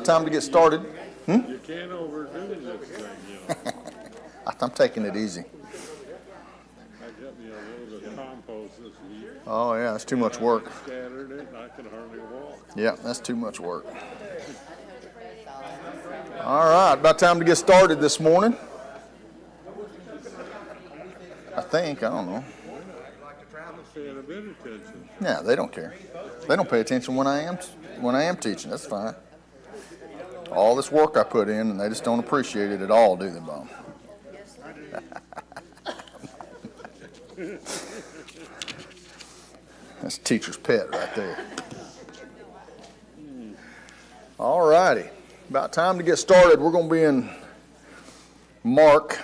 about time to get started. You can't overdo this thing, you know. I'm taking it easy. I got me a little bit of compost this week. Oh, yeah, that's too much work. Scattered it, and I can hardly walk. Yeah, that's too much work. All right, about time to get started this morning. I don't know. Paying a bit of attention. Yeah, they don't care. They don't pay attention when I am teaching. That's fine. All this work I put in, and they just don't appreciate it at all, do they, Bob? That's a teacher's pet right there. All righty. About time to get started. We're going to be in Mark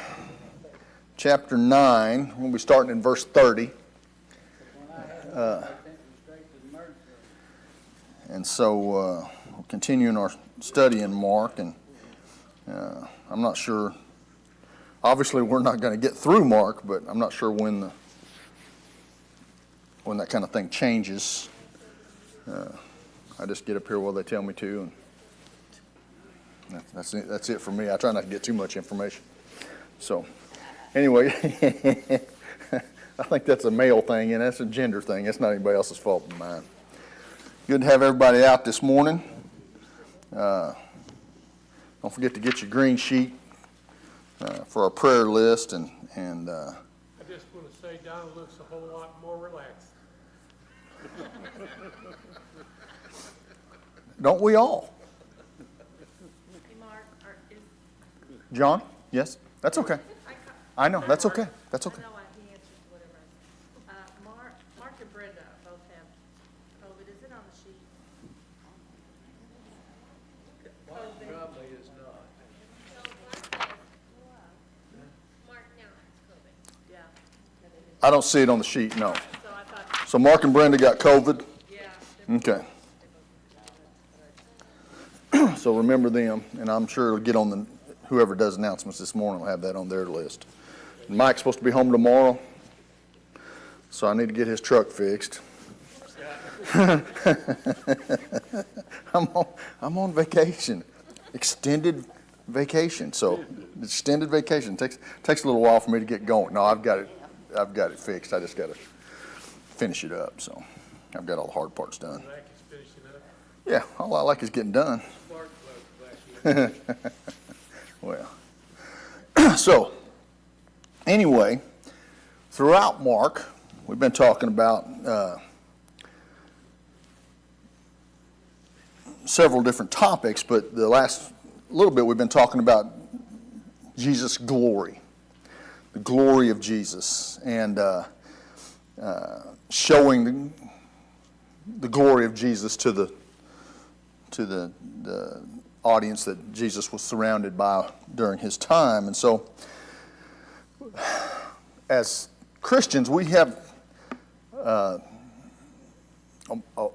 chapter 9. We're going to be starting in verse 30. And so we're continuing our study in Mark, and I'm not sure. Obviously, we're not going to get through Mark, but I'm not sure when that kind of thing changes. I just get up here while they tell me to, and that's it for me. I try not to get too much information. So, anyway, I think that's a male thing, and that's a gender thing. That's not anybody else's fault but mine. Good to have everybody out this morning. Don't forget to get your green sheet for our prayer list, and I just want to say Don looks a whole lot more relaxed. don't we all? Hey, Mark, John? Yes? That's okay. I know, that's okay. That's okay. I know he answers whatever. Mark and Brenda both have COVID. Is it on the sheet? Probably is not. Mark now has COVID. Yeah. I don't see it on the sheet, no. So I thought, So Mark and Brenda got COVID? yeah. Okay. So remember them, and I'm sure it'll get on whoever does announcements this morning will have that on their list. Mike's supposed to be home tomorrow, so I need to get his truck fixed. I'm on vacation, extended vacation. So extended vacation takes a little while for me to get going. No, I've got it fixed. I just got to finish it up. So I've got all the hard parts done. Zach is finishing up. Yeah, all I like is getting done. Mark left back here. Well, so anyway, throughout Mark, we've been talking about several different topics, but the last little bit we've been talking about Jesus' glory, the glory of Jesus, and showing the glory of Jesus to the audience that Jesus was surrounded by during his time. And so, as Christians, we have a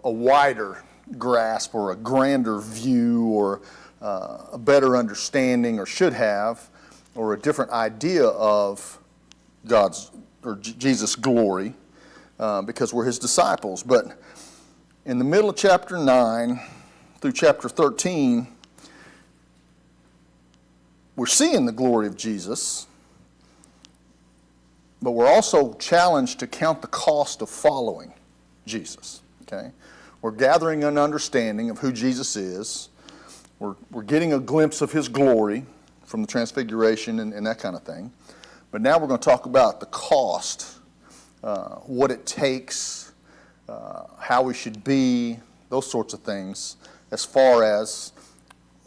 wider grasp or a grander view or a better understanding, or should have, or a different idea of God's or Jesus' glory because we're his disciples. But in the middle of chapter 9 through chapter 13, we're seeing the glory of Jesus, but we're also challenged to count the cost of following Jesus. Okay? We're gathering an understanding of who Jesus is. We're getting a glimpse of his glory from the transfiguration and that kind of thing. But now we're going to talk about the cost, what it takes, how we should be, those sorts of things, as far as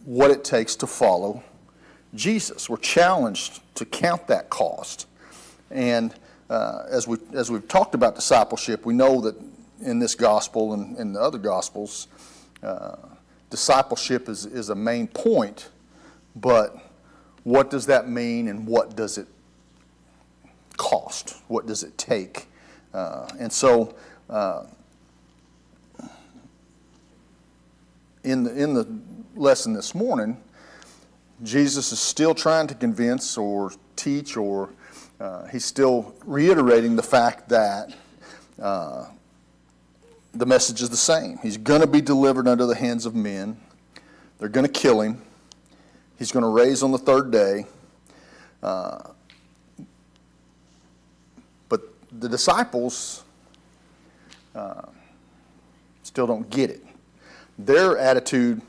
what it takes to follow Jesus. We're challenged to count that cost. And as we've talked about discipleship, we know that in this gospel and in the other gospels, discipleship is a main point. But what does that mean, and what does it cost? What does it take? And so in the lesson this morning, Jesus is still trying to convince or teach, or he's still reiterating the fact that the message is the same. He's going to be delivered under the hands of men They're going to kill him. He's going to raise on the third day. But the disciples still don't get it. Their attitude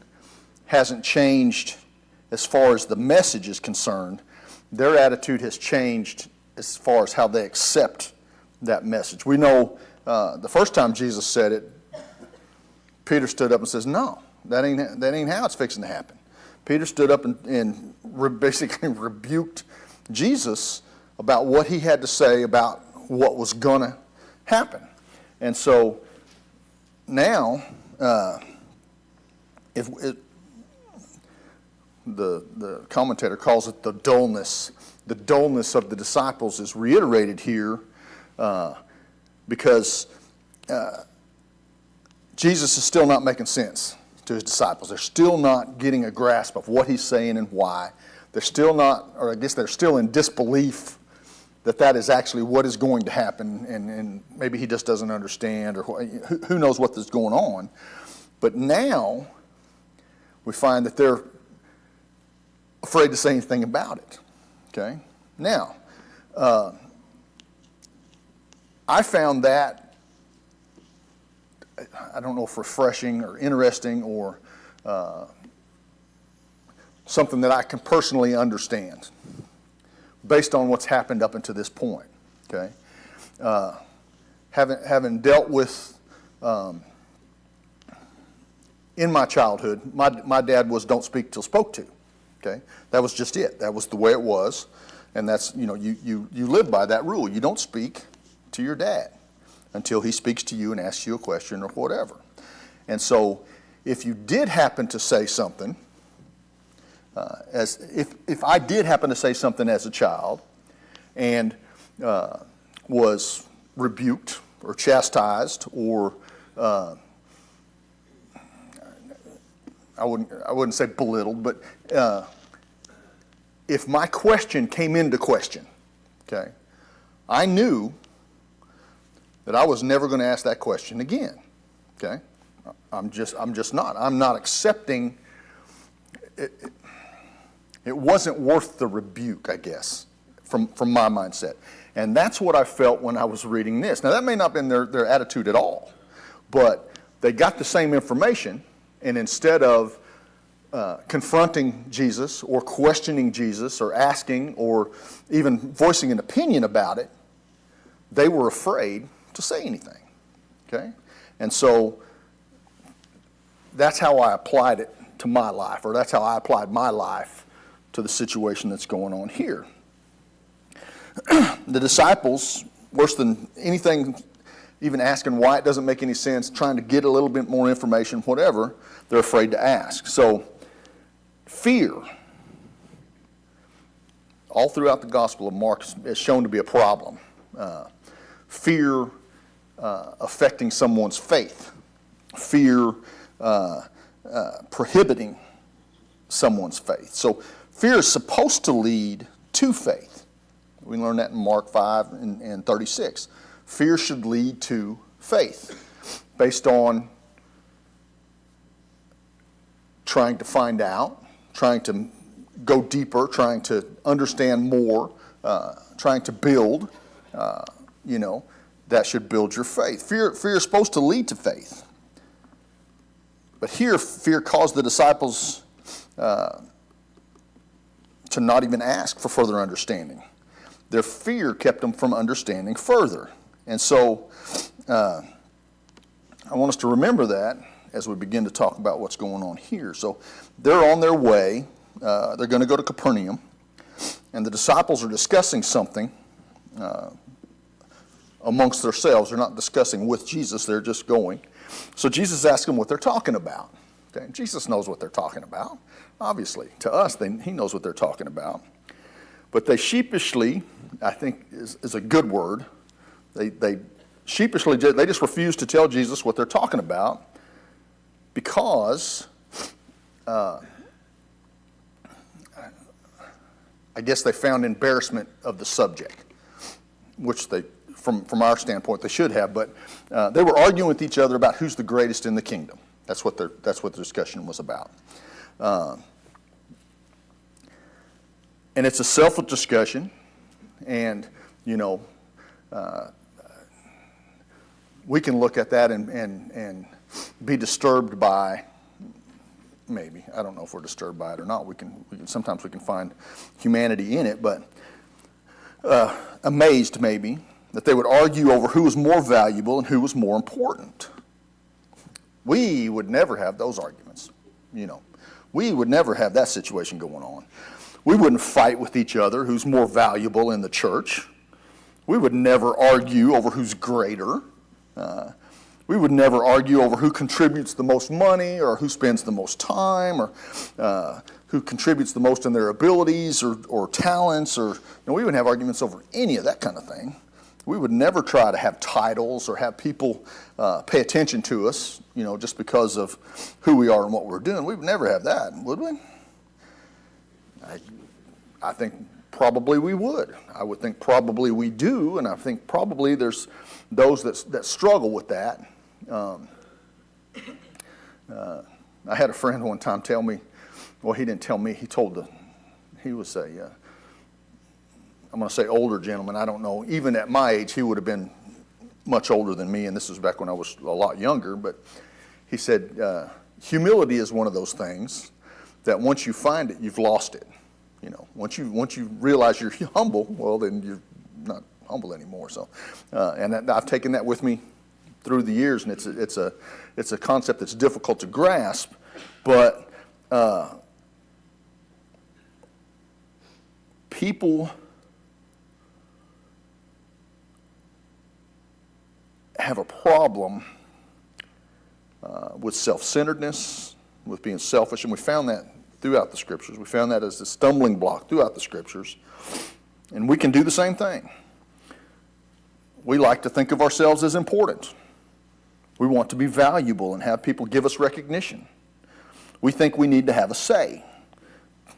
hasn't changed as far as the message is concerned. Their attitude has changed as far as how they accept that message. We know the first time Jesus said it, Peter stood up and says, "No, that ain't how it's fixing to happen." Peter stood up and basically rebuked Jesus about what he had to say about what was going to happen. And so now, the commentator calls it the dullness. The dullness of the disciples is reiterated here because Jesus is still not making sense to his disciples. They're still not getting a grasp of what he's saying and why. They're still not, or I guess they're still in disbelief that that is actually what is going to happen, and maybe he just doesn't understand, or who knows what is going on. But now we find that they're afraid to say anything about it. Okay? Now, I found that, I don't know if refreshing or interesting or something that I can personally understand based on what's happened up until this point. Okay? Having dealt with, in my childhood, my dad was don't speak till spoke to. Okay? That was just it. That was the way it was. And that's, you live by that rule. You don't speak to your dad until he speaks to you and asks you a question or whatever. And so if you did happen to say something, if I did happen to say something as a child and was rebuked or chastised or I wouldn't say belittled, but if my question came into question, okay, I knew that I was never going to ask that question again. Okay, I'm just not. I'm not accepting. It wasn't worth the rebuke, I guess, from my mindset, and that's what I felt when I was reading this. Now that may not have been their attitude at all, but they got the same information, and instead of confronting Jesus or questioning Jesus or asking or even voicing an opinion about it, they were afraid to say anything. Okay? And so that's how I applied it to my life, or that's how I applied my life to the situation that's going on here. The disciples, worse than anything, even asking why it doesn't make any sense, trying to get a little bit more information, whatever, they're afraid to ask. So fear, all throughout the Gospel of Mark, is shown to be a problem. Fear affecting someone's faith. Fear prohibiting someone's faith. So fear is supposed to lead to faith. We learn that in Mark 5 and 36. Fear should lead to faith based on trying to find out, trying to go deeper, trying to understand more, trying to build. That should build your faith. Fear is supposed to lead to faith. But here, fear caused the disciples to not even ask for further understanding. Their fear kept them from understanding further. And so I want us to remember that as we begin to talk about what's going on here. So they're on their way. They're going to go to Capernaum. And the disciples are discussing something amongst themselves. They're not discussing with Jesus. They're just going. So Jesus asks them what they're talking about. Okay? Jesus knows what they're talking about. Obviously, to us, he knows what they're talking about. But they sheepishly, I think is a good word, they sheepishly, they just refuse to tell Jesus what they're talking about because I guess they found embarrassment of the subject, which they, from our standpoint, they should have. But they were arguing with each other about who's the greatest in the kingdom. That's what the discussion was about. And it's a selfish discussion, and, we can look at that and be disturbed by, maybe, I don't know if we're disturbed by it or not. Sometimes we can find humanity in it, but amazed maybe that they would argue over who was more valuable and who was more important. We would never have those arguments, We would never have that situation going on. We wouldn't fight with each other who's more valuable in the church. We would never argue over who's greater. We would never argue over who contributes the most money or who spends the most time or who contributes the most in their abilities or talents. We wouldn't have arguments over any of that kind of thing. We would never try to have titles or have people pay attention to us, just because of who we are and what we're doing. We would never have that, would we? I think probably we would. I would think probably we do, and I think probably there's those that struggle with that. I had a friend one time tell me, well, he didn't tell me, he was I'm going to say older gentleman, I don't know. Even at my age, he would have been much older than me, and this was back when I was a lot younger, but he said, humility is one of those things that once you find it, you've lost it. Once you realize you're humble, well, then you're not humble anymore. So, and I've taken that with me through the years, and it's a concept that's difficult to grasp, but people have a problem with self-centeredness, with being selfish, and we found that throughout the Scriptures. We found that as a stumbling block throughout the Scriptures, and we can do the same thing. We like to think of ourselves as important. We want to be valuable and have people give us recognition. We think we need to have a say.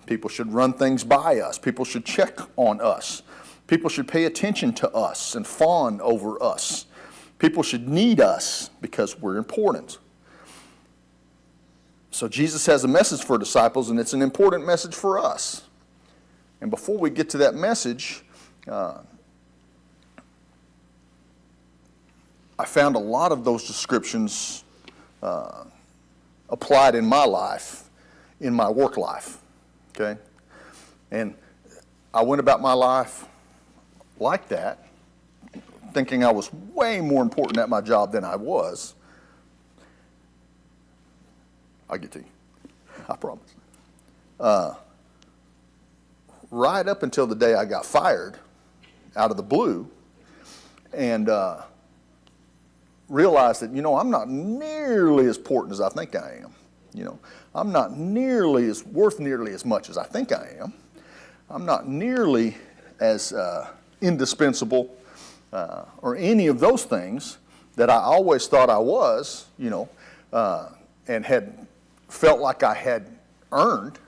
People should run things by us. People should check on us. People should pay attention to us and fawn over us. People should need us because we're important. So Jesus has a message for disciples, and it's an important message for us. And before we get to that message, I found a lot of those descriptions applied in my life, in my work life, okay? And I went about my life like that, thinking I was way more important at my job than I was. I'll get to you, I promise. Right up until the day I got fired out of the blue, and realized that, I'm not nearly as important as I think I am. I'm not worth nearly as much as I think I am. I'm not nearly as indispensable or any of those things that I always thought I was, and had felt like I had earned,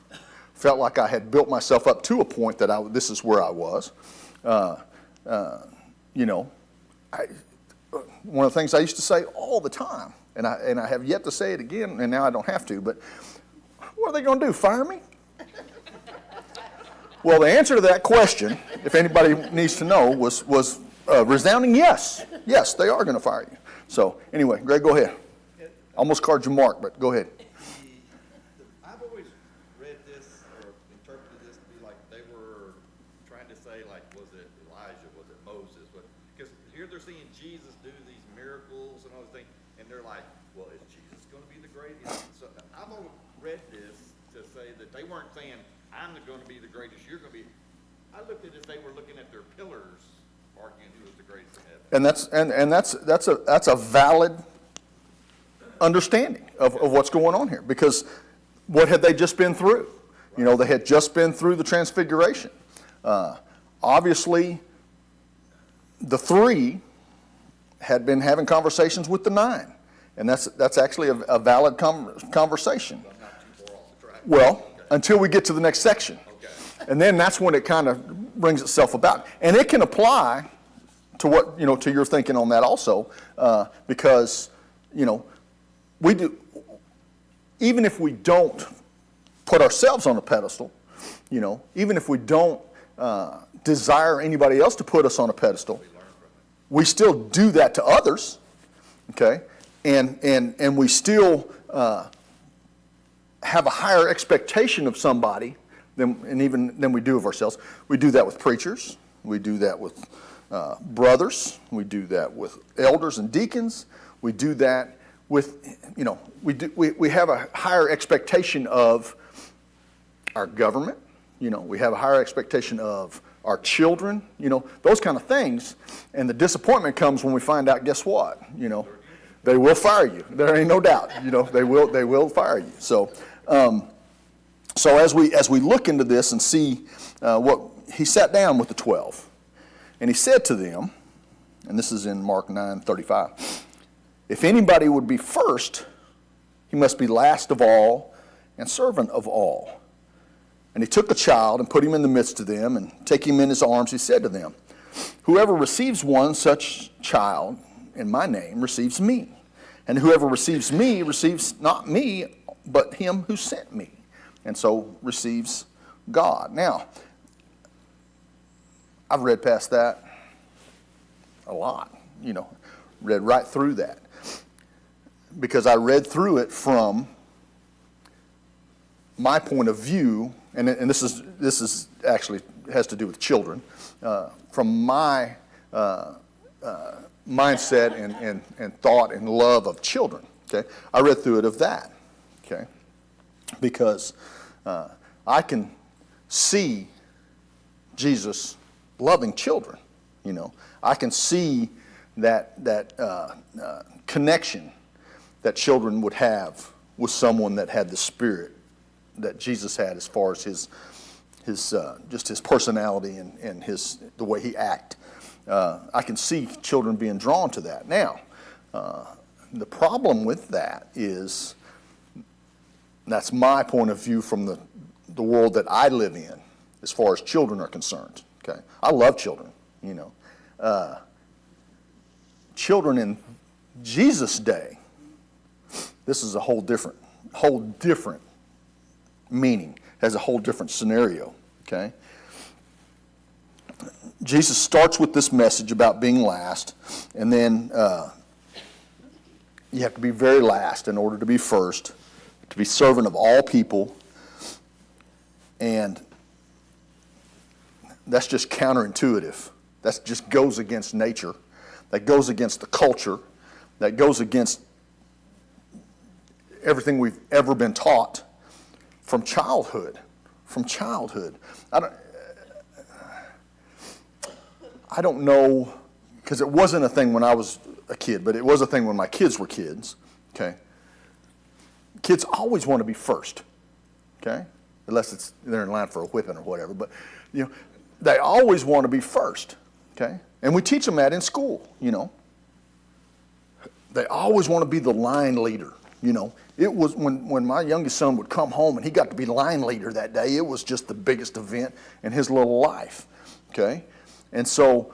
felt like I had built myself up to a point that this is where I was. One of the things I used to say all the time, and I have yet to say it again, and now I don't have to, but what are they going to do, fire me? Well, the answer to that question, if anybody needs to know, was resounding yes. Yes, they are going to fire you. So anyway, Greg, go ahead. Almost called you Mark, but go ahead. I've always read this or interpreted this to be like they were trying to say, like, was it Elijah, was it Moses? Because here they're seeing Jesus do these miracles and all these things, and they're like, well, is Jesus going to be the greatest? So I've always read this to say that they weren't saying, I'm going to be the greatest, you're going to be. I looked at it as they were looking at their pillars, arguing who was the greatest in heaven. And that's a valid understanding of what's going on here, because what had they just been through? They had just been through the transfiguration. Obviously, the 3 had been having conversations with the 9, and that's actually a valid conversation. Well, until we get to the next section. And then that's when it kind of brings itself about. And it can apply to what, to your thinking on that also, because, we do, even if we don't put ourselves on a pedestal, even if we don't desire anybody else to put us on a pedestal, we still do that to others, okay? And we still have a higher expectation of somebody than we do of ourselves. We do that with preachers. We do that with brothers. We do that with elders and deacons. We do that with, we have a higher expectation of our government. We have a higher expectation of our children, those kind of things. And the disappointment comes when we find out, guess what? They will fire you. There ain't no doubt. They will fire you. So as we look into this and see what he sat down with the 12, and he said to them, and this is in Mark 9:35, if anybody would be first, he must be last of all and servant of all. And he took a child and put him in the midst of them, and taking him in his arms, he said to them, whoever receives one such child in my name receives me. And whoever receives me receives not me, but him who sent me, and so receives God. Now, I've read past that a lot, read right through that. Because I read through it from my point of view, and this is actually has to do with children, from my mindset and thought and love of children. Okay, I read through it of that. Okay, because I can see Jesus loving children. I can see that connection that children would have with someone that had the spirit that Jesus had, as far as his just his personality and the way he acted. I can see children being drawn to that. Now, the problem with that is, that's my point of view from the world that I live in, as far as children are concerned. Okay, I love children. Children in Jesus' day, this is a whole different meaning, has a whole different scenario. Okay. Jesus starts with this message about being last, and then you have to be very last in order to be first, to be servant of all people, and that's just counterintuitive. That just goes against nature. That goes against the culture. That goes against everything we've ever been taught from childhood. I don't know, because it wasn't a thing when I was a kid, but it was a thing when my kids were kids. Okay, kids always want to be first. Okay, unless they're in line for a whipping or whatever, but they always want to be first. Okay, and we teach them that in school. They always want to be the line leader. It was when my youngest son would come home and he got to be line leader that day, it was just the biggest event in his little life. Okay, and so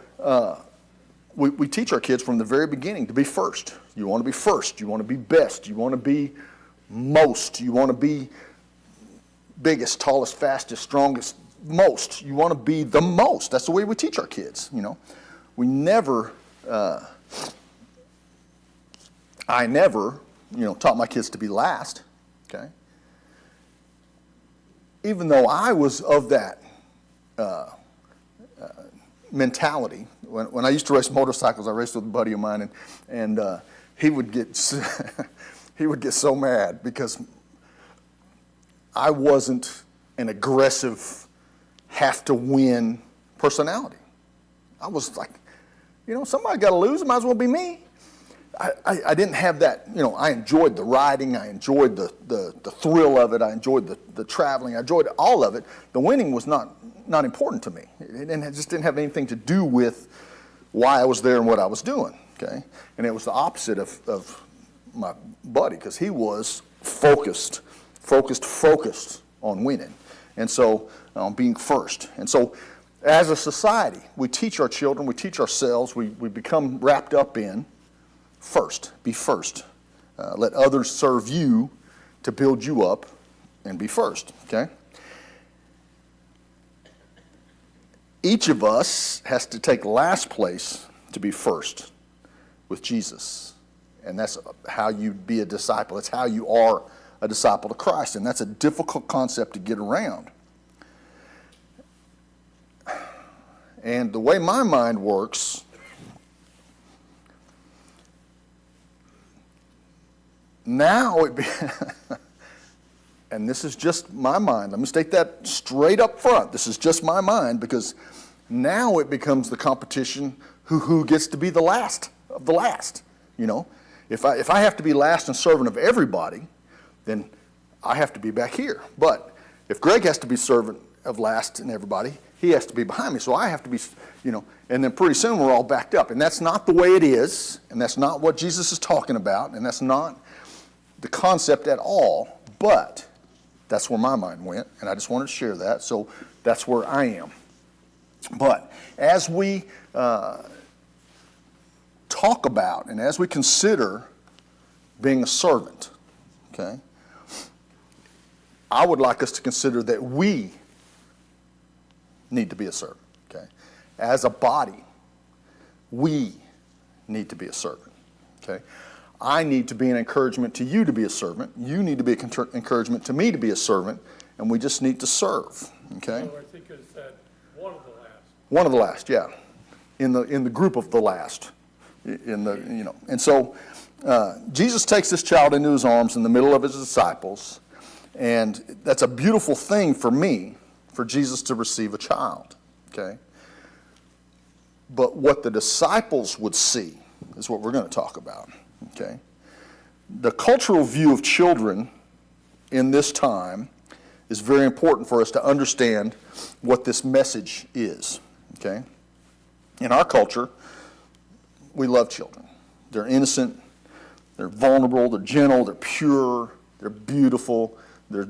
we teach our kids from the very beginning to be first. You want to be first. You want to be best. You want to be most. You want to be biggest, tallest, fastest, strongest, most. You want to be the most. That's the way we teach our kids. We never. I never, taught my kids to be last. Okay. Even though I was of that mentality. When I used to race motorcycles, I raced with a buddy of mine, and he would get so mad because I wasn't an aggressive, have to win personality. I was like, somebody got to lose. It might as well be me. I didn't have that. I enjoyed the riding. I enjoyed the thrill of it. I enjoyed the traveling. I enjoyed all of it. The winning was not important to me. It just didn't have anything to do with why I was there and what I was doing. Okay, and it was the opposite of my buddy, because he was focused on winning, and so on being first. And so, as a society, we teach our children, we teach ourselves, we become wrapped up in first. Be first. Let others serve you to build you up, and be first, okay? Each of us has to take last place to be first with Jesus. And that's how you be a disciple. It's how you are a disciple to Christ. And that's a difficult concept to get around. And the way my mind works, now it be, and this is just my mind. Let me state that straight up front. This is just my mind, because now it becomes the competition who gets to be the last of the last. You know, if I have to be last and servant of everybody, then I have to be back here. But if Greg has to be servant of last and everybody, he has to be behind me. So I have to be, you know, and then pretty soon we're all backed up. And that's not the way it is, and that's not what Jesus is talking about, and that's not the concept at all. But that's where my mind went, and I just wanted to share that. So that's where I am. But as we talk about and as we consider being a servant, okay, I would like us to consider that we need to be a servant, okay? As a body, we need to be a servant, okay? I need to be an encouragement to you to be a servant. You need to be an encouragement to me to be a servant, and we just need to serve, okay? So I think it said one of the last. One of the last, yeah, in the group of the last, and so Jesus takes this child into his arms in the middle of his disciples, and that's a beautiful thing for me, for Jesus to receive a child, okay? But what the disciples would see is what we're going to talk about, okay? The cultural view of children in this time is very important for us to understand what this message is, okay? In our culture, we love children. They're innocent, they're vulnerable, they're gentle, they're pure, they're beautiful, they're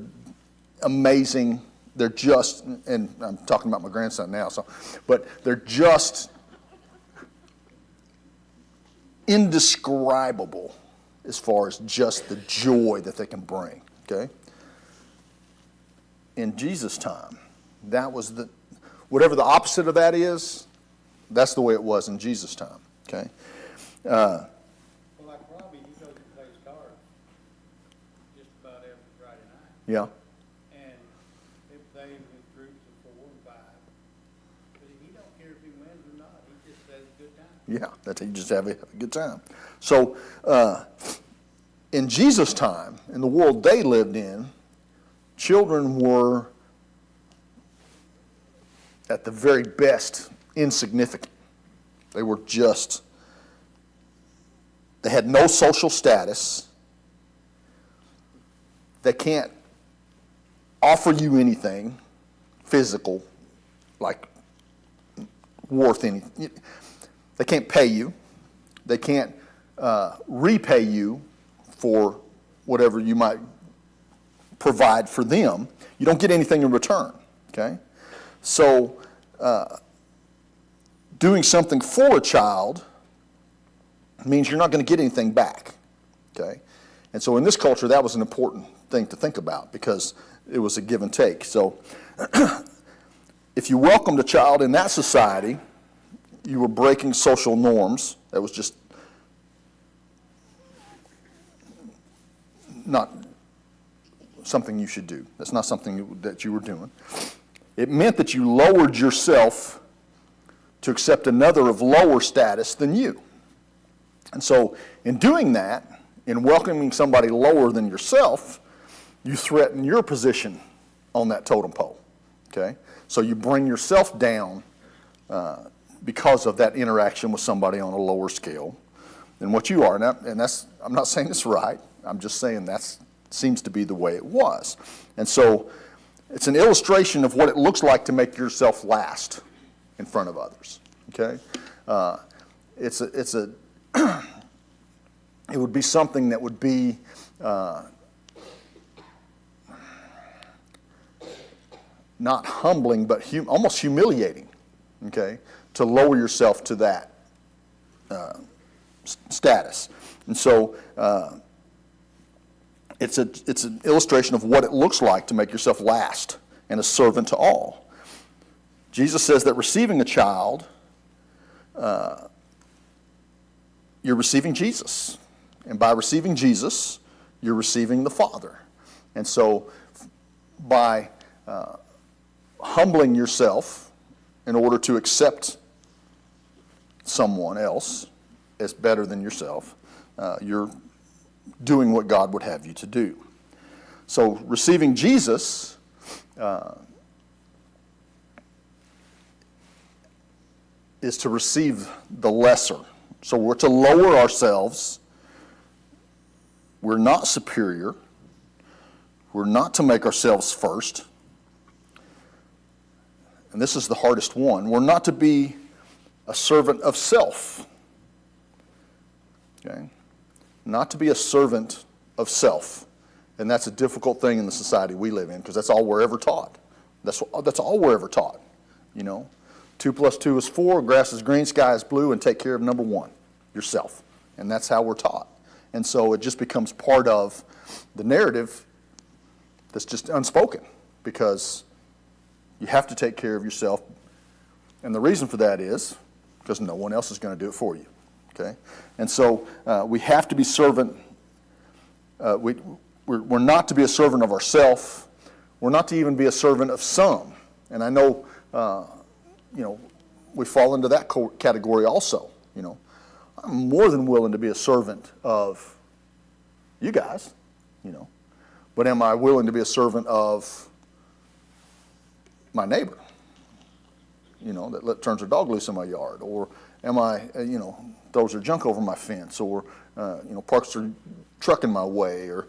amazing, they're just, and I'm talking about my grandson now, but they're just indescribable as far as just the joy that they can bring, okay? In Jesus' time, that was whatever the opposite of that is, that's the way it was in Jesus' time, okay? Well, like Robbie, he goes and plays cards just about every Friday night. Yeah. And they play with groups of 4 and 5. But he don't care if he wins or not. He just has a good time. Yeah, that's you just have a good time. So, in Jesus' time, in the world they lived in, children were, at the very best, insignificant. They were just, they had no social status. They can't offer you anything physical, like worth anything. They can't pay you. They can't repay you for whatever you might provide for them. You don't get anything in return, okay? So doing something for a child means you're not going to get anything back, okay? And so in this culture, that was an important thing to think about because it was a give and take. So if you welcomed a child in that society, you were breaking social norms. That was just not something you should do. That's not something that you were doing. It meant that you lowered yourself to accept another of lower status than you. And so in doing that, in welcoming somebody lower than yourself, you threaten your position on that totem pole, okay? So you bring yourself down because of that interaction with somebody on a lower scale than what you are. And that's, I'm not saying it's right. I'm just saying that seems to be the way it was. And so it's an illustration of what it looks like to make yourself last in front of others, okay? It would be something that would be not humbling, but almost humiliating, okay, to lower yourself to that status. And so it's an illustration of what it looks like to make yourself last and a servant to all. Jesus says that receiving a child, you're receiving Jesus. And by receiving Jesus, you're receiving the Father. And so by humbling yourself in order to accept someone else as better than yourself, you're doing what God would have you to do. So receiving Jesus is to receive the lesser. So we're to lower ourselves. We're not superior. We're not to make ourselves first. And this is the hardest one. We're not to be a servant of self. Okay? Not to be a servant of self. And that's a difficult thing in the society we live in, because that's all we're ever taught. That's all we're ever taught. 2 + 2 is 4, grass is green, sky is blue, and take care of number one, yourself. And that's how we're taught. And so it just becomes part of the narrative that's just unspoken, because you have to take care of yourself. And the reason for that is because no one else is going to do it for you. Okay? And so we have to be servant. We're not to be a servant of ourselves. We're not to even be a servant of some. And I know, we fall into that category also. I'm more than willing to be a servant of you guys, But am I willing to be a servant of my neighbor, that turns her dog loose in my yard? Or am I, throws her junk over my fence, or, parks her truck in my way, or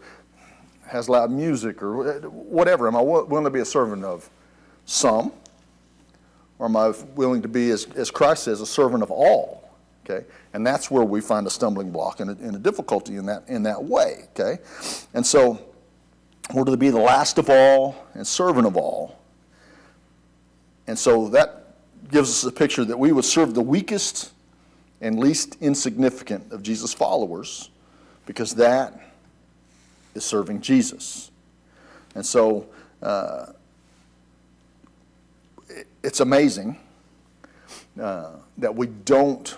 has loud music, or whatever? Am I willing to be a servant of some? Or am I willing to be, as Christ says, a servant of all? Okay? And that's where we find a stumbling block and a difficulty in that way. Okay? And so we're to be the last of all and servant of all. And so that gives us a picture that we would serve the weakest and least insignificant of Jesus' followers, because that is serving Jesus. And so it's amazing that we don't,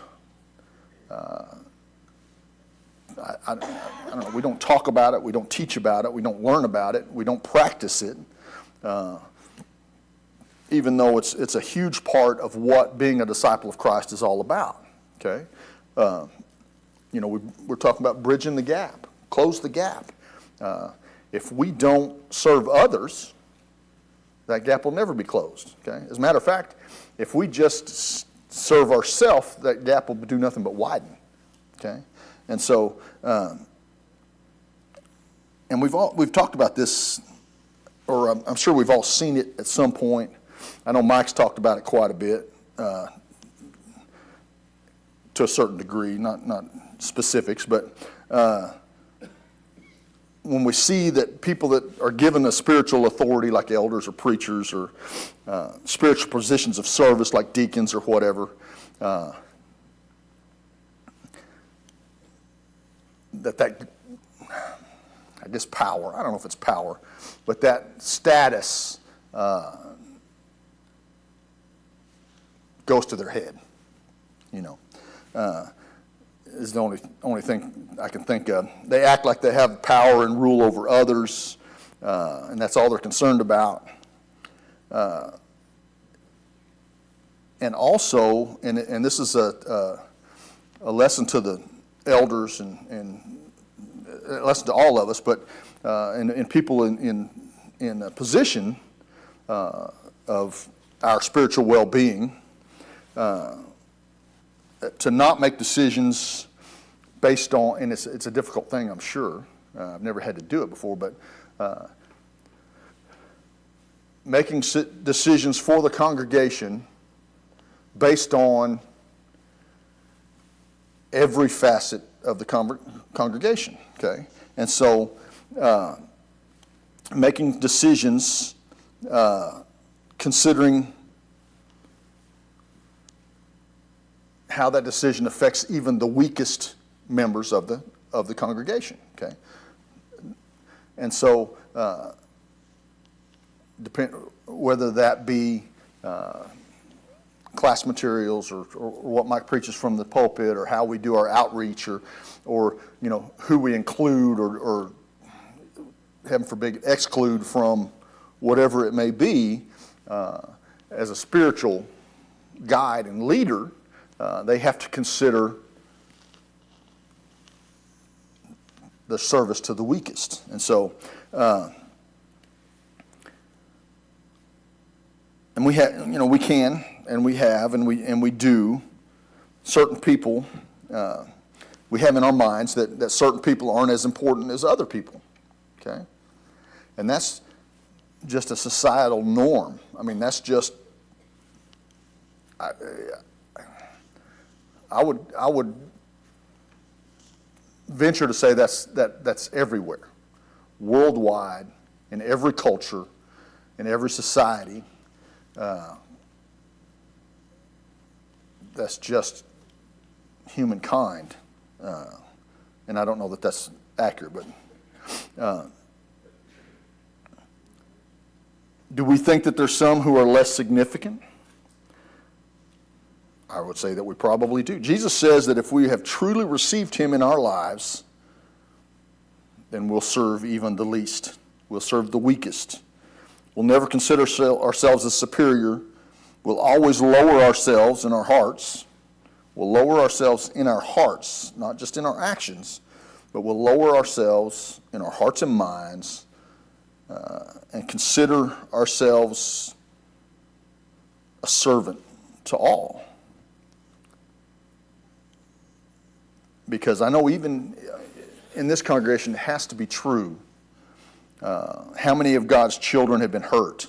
I don't know, we don't talk about it, we don't teach about it, we don't learn about it, we don't practice it, even though it's a huge part of what being a disciple of Christ is all about. Okay? We're talking about bridging the gap, close the gap. If we don't serve others, that gap will never be closed. Okay? As a matter of fact, if we just serve ourselves, that gap will do nothing but widen. Okay? And so, and we've talked about this, or I'm sure we've all seen it at some point. I know Mike's talked about it quite a bit, to a certain degree, not specifics, but when we see that people that are given a spiritual authority, like elders or preachers, or spiritual positions of service like deacons or whatever, that I guess power, I don't know if it's power, but that status goes to their head, is the only thing I can think of. They act like they have power and rule over others, and that's all they're concerned about. And also, and this is a lesson to the elders and a lesson to all of us, but and people in a position of our spiritual well-being, to not make decisions based on, and it's a difficult thing, I'm sure. I've never had to do it before, but making decisions for the congregation based on every facet of the congregation, okay? And so making decisions considering how that decision affects even the weakest members of the congregation, okay? And so, whether that be class materials or what Mike preaches from the pulpit or how we do our outreach or who we include or heaven forbid exclude from whatever it may be, as a spiritual guide and leader, they have to consider the service to the weakest. And so, and we have, we can, and we have, and we do. Certain people, we have in our minds that certain people aren't as important as other people. Okay, and that's just a societal norm. I mean, that's just. I would venture to say that's everywhere, worldwide, in every culture, in every society. That's just humankind, and I don't know that that's accurate, but do we think that there's some who are less significant? I would say that we probably do. Jesus says that if we have truly received him in our lives, then we'll serve even the least. We'll serve the weakest. We'll never consider ourselves as superior. We'll always lower ourselves in our hearts. We'll lower ourselves in our hearts, not just in our actions, but we'll lower ourselves in our hearts and minds and consider ourselves a servant to all. Because I know even in this congregation it has to be true. How many of God's children have been hurt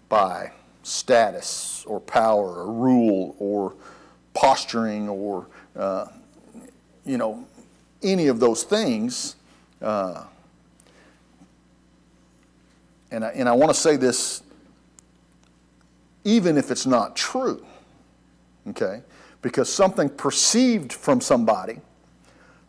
by status or power or rule or posturing or, any of those things? And I want to say this even if it's not true, okay? Because something perceived from somebody,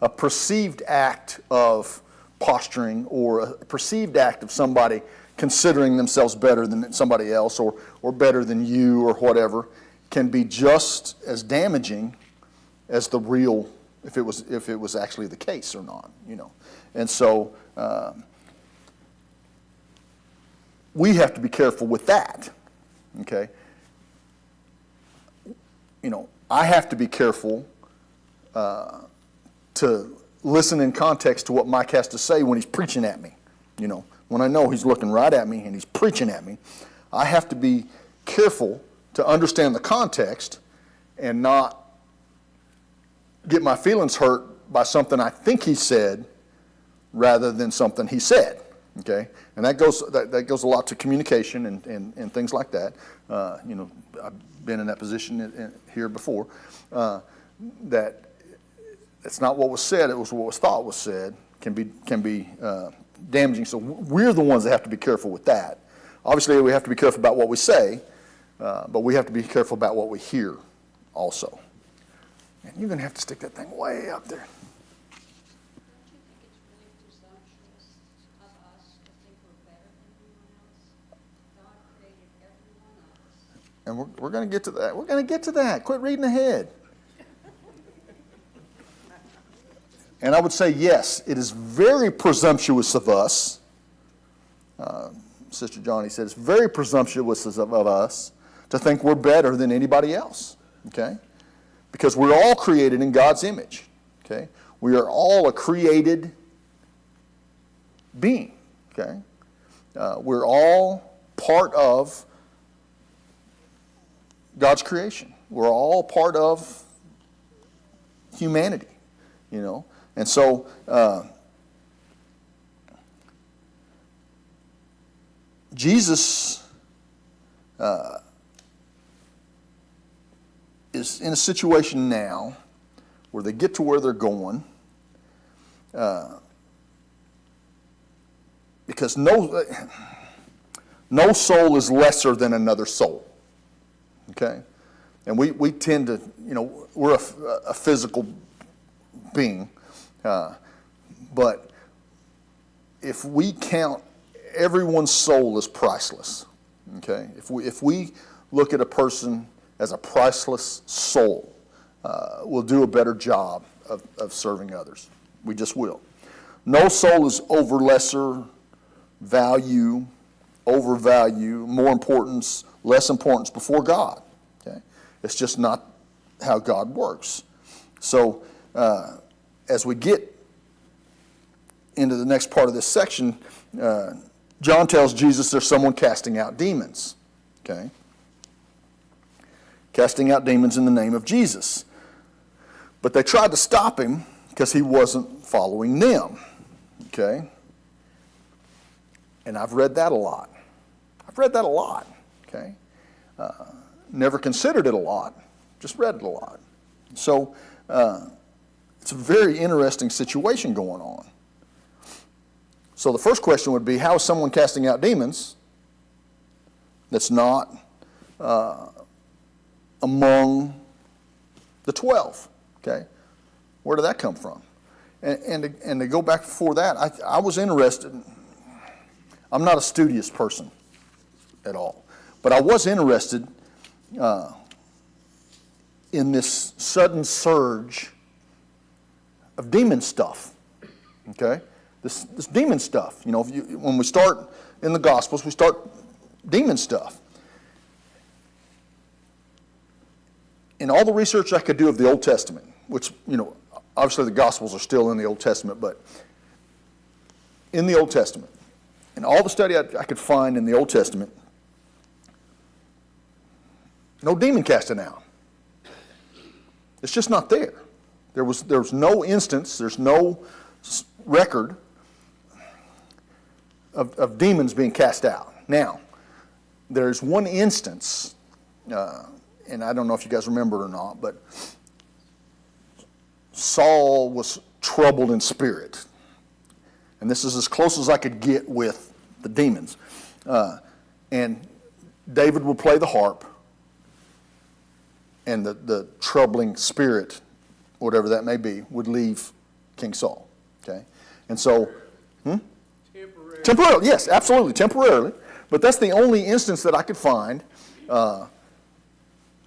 a perceived act of posturing or a perceived act of somebody considering themselves better than somebody else or better than you or whatever, can be just as damaging as the real, if it was actually the case or not, And so we have to be careful with that, okay? I have to be careful to listen in context to what Mike has to say when he's preaching at me. When I know he's looking right at me and he's preaching at me, I have to be careful to understand the context and not get my feelings hurt by something I think he said rather than something he said. Okay, and that goes a lot to communication and things like that. I've been in that position here before. That it's not what was said; it was what was thought was said. Can be damaging. So we're the ones that have to be careful with that. Obviously, we have to be careful about what we say, but we have to be careful about what we hear, also. And you're going to have to stick that thing way up there. And we're going to get to that. We're going to get to that. Quit reading ahead. And I would say, yes, it is very presumptuous of us. Sister Johnny said it's very presumptuous of us to think we're better than anybody else. Okay? Because we're all created in God's image. Okay? We are all a created being. Okay? We're all part of God's creation. We're all part of humanity, And so, Jesus is in a situation now where they get to where they're going because no soul is lesser than another soul. Okay? And we tend to, we're a physical being. But if we count everyone's soul as priceless, okay? If we look at a person as a priceless soul, we'll do a better job of serving others. We just will. No soul is over lesser value, overvalue, more importance, less importance before God. Okay? It's just not how God works. So as we get into the next part of this section, John tells Jesus there's someone casting out demons. Okay? Casting out demons in the name of Jesus. But they tried to stop him because he wasn't following them. Okay? And I've read that a lot. Okay? Never considered it a lot, just read it a lot. So it's a very interesting situation going on. So the first question would be, how is someone casting out demons that's not among the 12? Okay? Where did that come from? And to go back before that, I was interested. I'm not a studious person at all, but I was interested in this sudden surge of demon stuff. Okay, this demon stuff. You know, when we start in the Gospels, we start demon stuff. In all the research I could do of the Old Testament, which, you know, obviously the Gospels are still in the Old Testament, but in the Old Testament, in all the study I could find in the Old Testament, no demon casting out. It's just not there. There's no instance, there's no record of demons being cast out. Now, there's one instance, and I don't know if you guys remember it or not, but Saul was troubled in spirit. And this is as close as I could get with the demons. And David would play the harp, and the troubling spirit, whatever that may be, would leave King Saul. Okay? And so, temporarily, yes, absolutely, temporarily. But that's the only instance that I could find that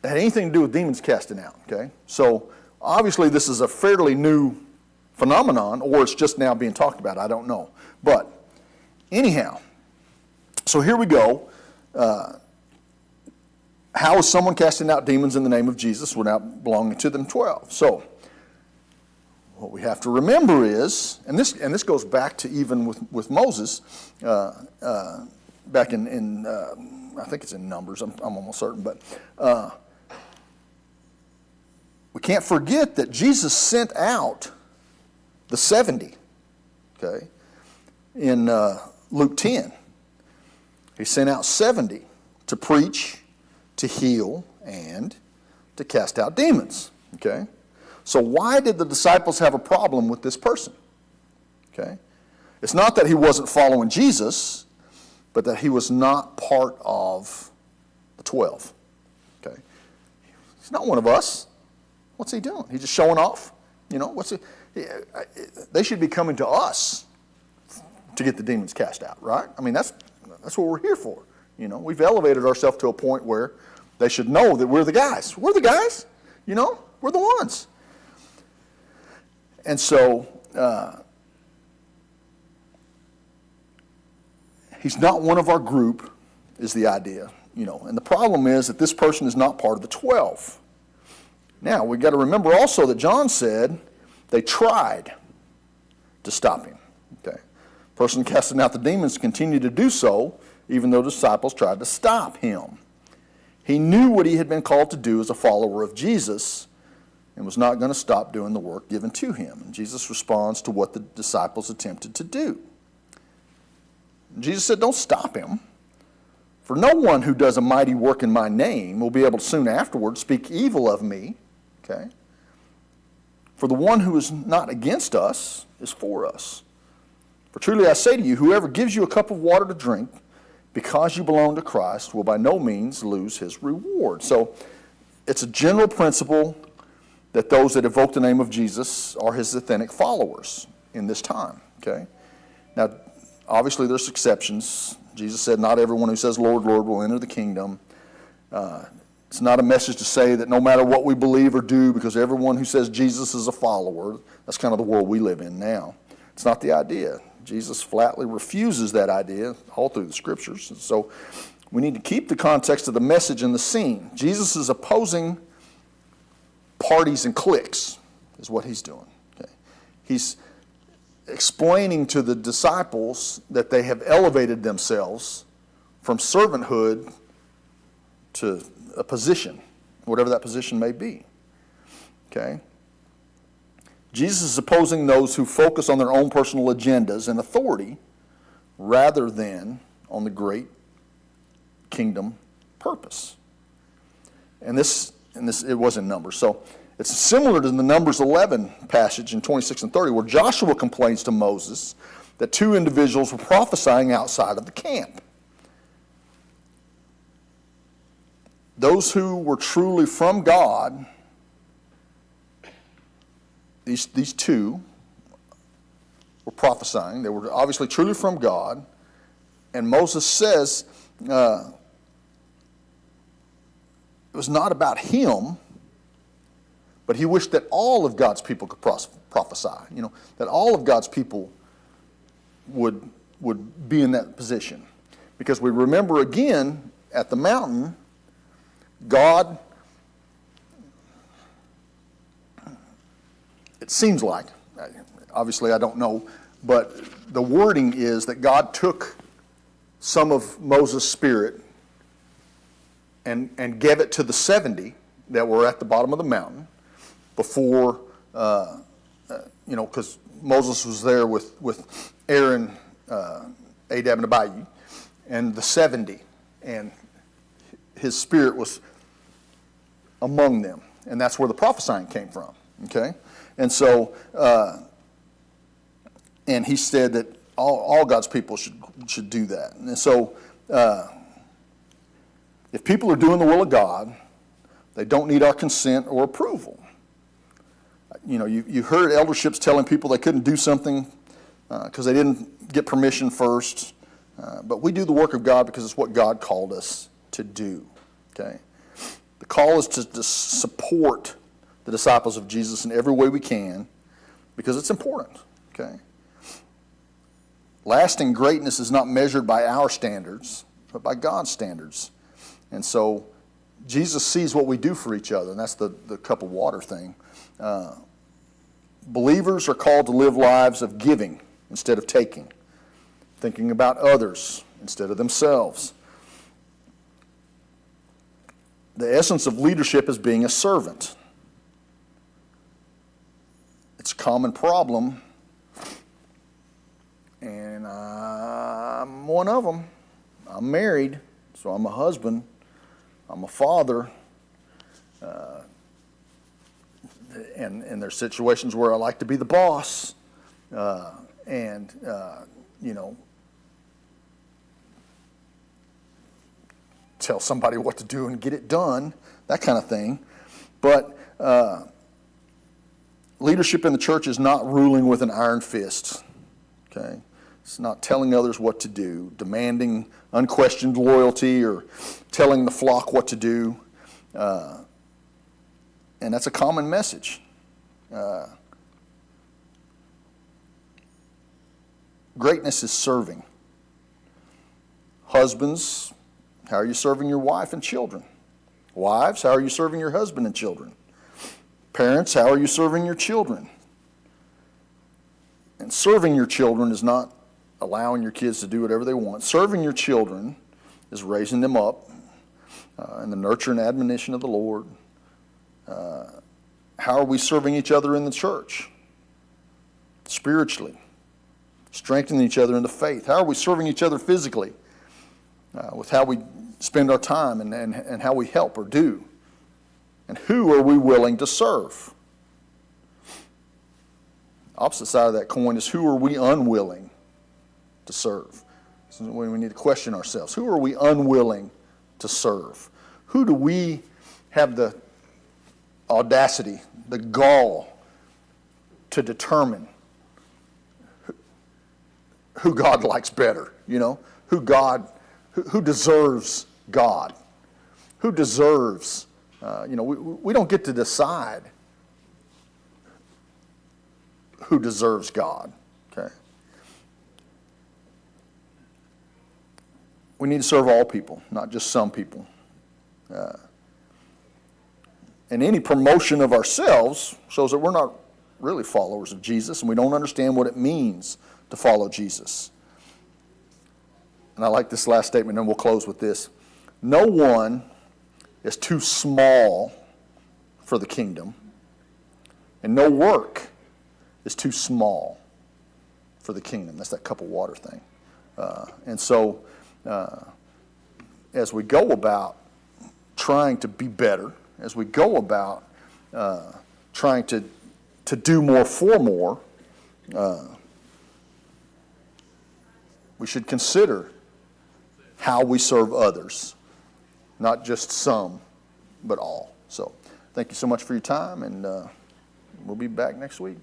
had anything to do with demons casting out. Okay? So, obviously, this is a fairly new phenomenon, or it's just now being talked about. I don't know. But, anyhow, so here we go. How is someone casting out demons in the name of Jesus without belonging to them 12? So, what we have to remember is, and this goes back to even with Moses, back in I think it's in Numbers, I'm almost certain, but we can't forget that Jesus sent out the 70, okay, in Luke 10. He sent out 70 to preach, to heal, and to cast out demons, okay? So why did the disciples have a problem with this person? Okay? It's not that he wasn't following Jesus, but that he was not part of the 12. Okay? He's not one of us. What's he doing? He's just showing off. You know, they should be coming to us to get the demons cast out, right? I mean, that's what we're here for. You know, we've elevated ourselves to a point where they should know that we're the guys. We're the guys. You know, we're the ones. And so, he's not one of our group, is the idea, you know. And the problem is that this person is not part of the 12. Now, we've got to remember also that John said they tried to stop him. Okay, person casting out the demons continued to do so, even though the disciples tried to stop him. He knew what he had been called to do as a follower of Jesus, and was not going to stop doing the work given to him. And Jesus responds to what the disciples attempted to do. And Jesus said, don't stop him. For no one who does a mighty work in my name will be able to soon afterward speak evil of me. Okay? For the one who is not against us is for us. For truly I say to you, whoever gives you a cup of water to drink, because you belong to Christ, will by no means lose his reward. So it's a general principle that those that evoke the name of Jesus are his authentic followers in this time. Okay? Now, obviously there's exceptions. Jesus said, not everyone who says, Lord, Lord, will enter the kingdom. It's not a message to say that no matter what we believe or do, because everyone who says Jesus is a follower, that's kind of the world we live in now. It's not the idea. Jesus flatly refuses that idea all through the scriptures. And so we need to keep the context of the message and the scene. Jesus is opposing parties and cliques, is what he's doing. Okay? He's explaining to the disciples that they have elevated themselves from servanthood to a position, whatever that position may be. Okay? Jesus is opposing those who focus on their own personal agendas and authority rather than on the great kingdom purpose. And this it was in Numbers. So it's similar to the Numbers 11 passage in 26 and 30 where Joshua complains to Moses that two individuals were prophesying outside of the camp. Those who were truly from God, these two were prophesying. They were obviously truly from God. And Moses says it was not about him, but he wished that all of God's people could prophesy. That all of God's people would be in that position. Because we remember again at the mountain, God, it seems like, obviously I don't know, but the wording is that God took some of Moses' spirit and gave it to the 70 that were at the bottom of the mountain before, because Moses was there with Aaron, Adab, and Abihu, and the 70, and his spirit was among them. And that's where the prophesying came from, okay? And so, and he said that all God's people should do that. And so, if people are doing the will of God, they don't need our consent or approval. You heard elderships telling people they couldn't do something because they didn't get permission first. But we do the work of God because it's what God called us to do, okay? The call is to support the disciples of Jesus in every way we can because it's important, okay? Lasting greatness is not measured by our standards, but by God's standards. And so Jesus sees what we do for each other, and that's the cup of water thing. Believers are called to live lives of giving instead of taking, thinking about others instead of themselves. The essence of leadership is being a servant. It's a common problem, and I'm one of them. I'm married, so I'm a husband. I'm a father. And there's situations where I like to be the boss, tell somebody what to do and get it done, that kind of thing. But leadership in the church is not ruling with an iron fist, okay? It's not telling others what to do, demanding unquestioned loyalty, or telling the flock what to do. And that's a common message. Greatness is serving. Husbands, how are you serving your wife and children? Wives, how are you serving your husband and children? Parents, how are you serving your children? And serving your children is not allowing your kids to do whatever they want. Serving your children is raising them up in the nurture and admonition of the Lord. How are we serving each other in the church? Spiritually. Strengthening each other in the faith. How are we serving each other physically? With how we spend our time and how we help or do. And who are we willing to serve? Opposite side of that coin is who are we unwilling to serve? So we need to question ourselves. Who are we unwilling to serve? Who do we have the audacity, the gall to determine who God likes better, who deserves God, who deserves, we don't get to decide who deserves God, okay? We need to serve all people, not just some people. And any promotion of ourselves shows that we're not really followers of Jesus, and we don't understand what it means to follow Jesus. And I like this last statement, and we'll close with this. No one is too small for the kingdom, and no work is too small for the kingdom. That's that cup of water thing. And so, as we go about trying to be better, as we go about trying to do more for more, we should consider how we serve others, not just some, but all. So thank you so much for your time, and we'll be back next week.